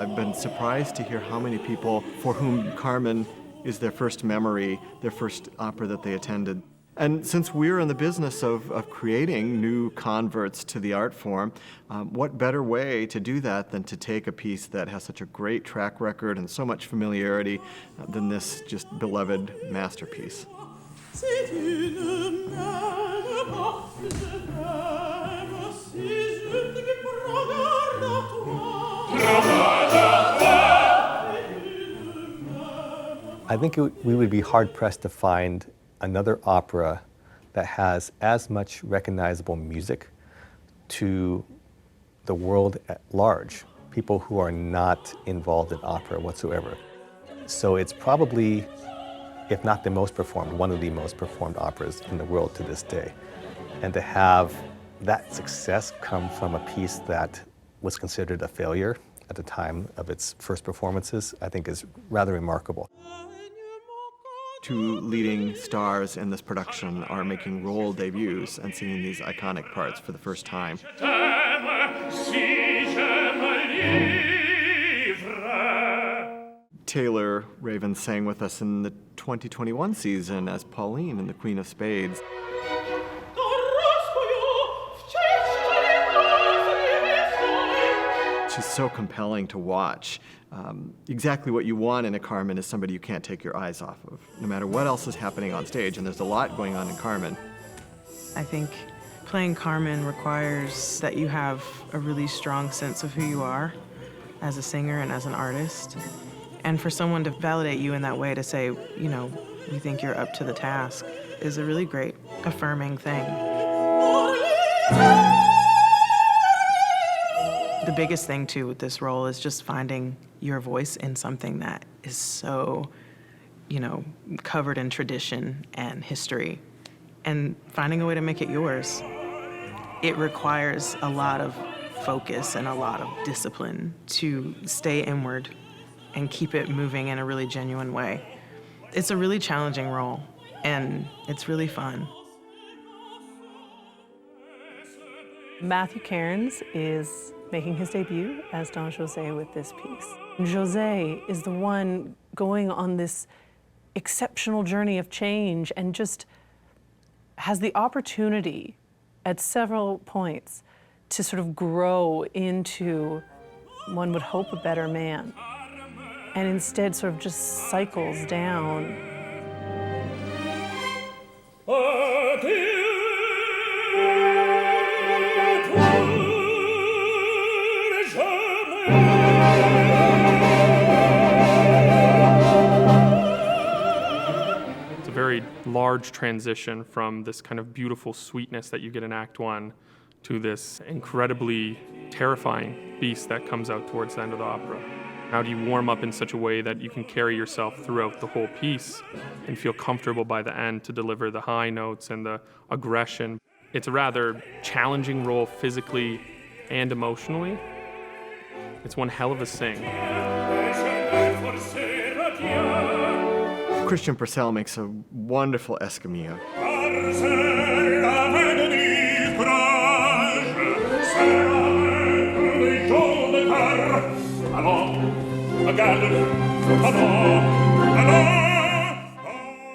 I've been surprised to hear how many people for whom Carmen is their first memory, their first opera that they attended. And since we're in the business of creating new converts to the art form, what better way to do that than to take a piece that has such a great track record and so much familiarity than this just beloved masterpiece. I think we would be hard-pressed to find another opera that has as much recognizable music to the world at large, people who are not involved in opera whatsoever. So it's probably, if not the most performed, one of the most performed operas in the world to this day. And to have that success come from a piece that was considered a failure at the time of its first performances, I think is rather remarkable. Two leading stars in this production are making role debuts and singing these iconic parts for the first time. Taylor Raven sang with us in the 2021 season as Pauline in The Queen of Spades. She's so compelling to watch. Exactly what you want in a Carmen is somebody you can't take your eyes off of, no matter what else is happening on stage, and there's a lot going on in Carmen. I think playing Carmen requires that you have a really strong sense of who you are as a singer and as an artist. And for someone to validate you in that way, to say, you know, you think you're up to the task, is a really great, affirming thing. The biggest thing, too, with this role is just finding your voice in something that is so, you know, covered in tradition and history, and finding a way to make it yours. It requires a lot of focus and a lot of discipline to stay inward and keep it moving in a really genuine way. It's a really challenging role, and it's really fun. Matthew Cairns is making his debut as Don José with this piece. José is the one going on this exceptional journey of change and just has the opportunity at several points to sort of grow into, one would hope, a better man, and instead sort of just cycles down. Very large transition from this kind of beautiful sweetness that you get in Act One to this incredibly terrifying beast that comes out towards the end of the opera. How do you warm up in such a way that you can carry yourself throughout the whole piece and feel comfortable by the end to deliver the high notes and the aggression? It's a rather challenging role physically and emotionally. It's one hell of a sing. Christian Purcell makes a wonderful Escamilla.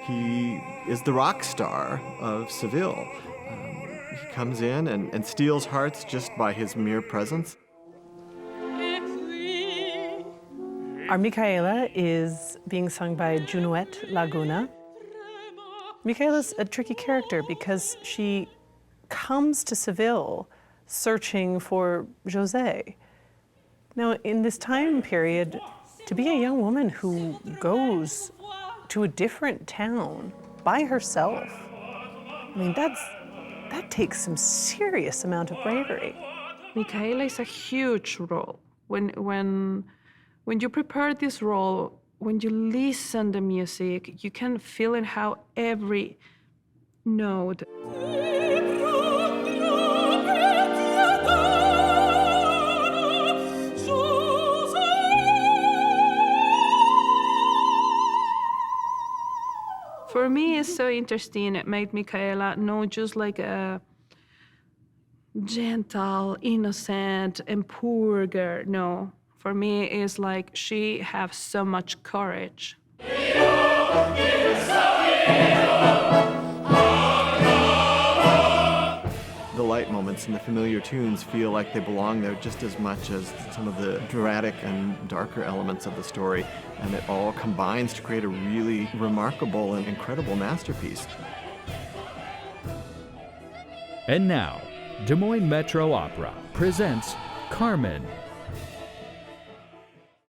He is the rock star of Seville. He comes in and steals hearts just by his mere presence. Our Micaela is being sung by Junuet Laguna. Micaela's a tricky character because she comes to Seville searching for José. Now, in this time period, to be a young woman who goes to a different town by herself, I mean, that takes some serious amount of bravery. Micaela is a huge role. When you prepare this role, when you listen to music, you can feel in how every note. For me, it's so interesting. It made Micaela not just like a gentle, innocent, and poor girl. No. for me is like she has so much courage. The light moments and the familiar tunes feel like they belong there just as much as some of the dramatic and darker elements of the story, and it all combines to create a really remarkable and incredible masterpiece. And now, Des Moines Metro Opera presents Carmen,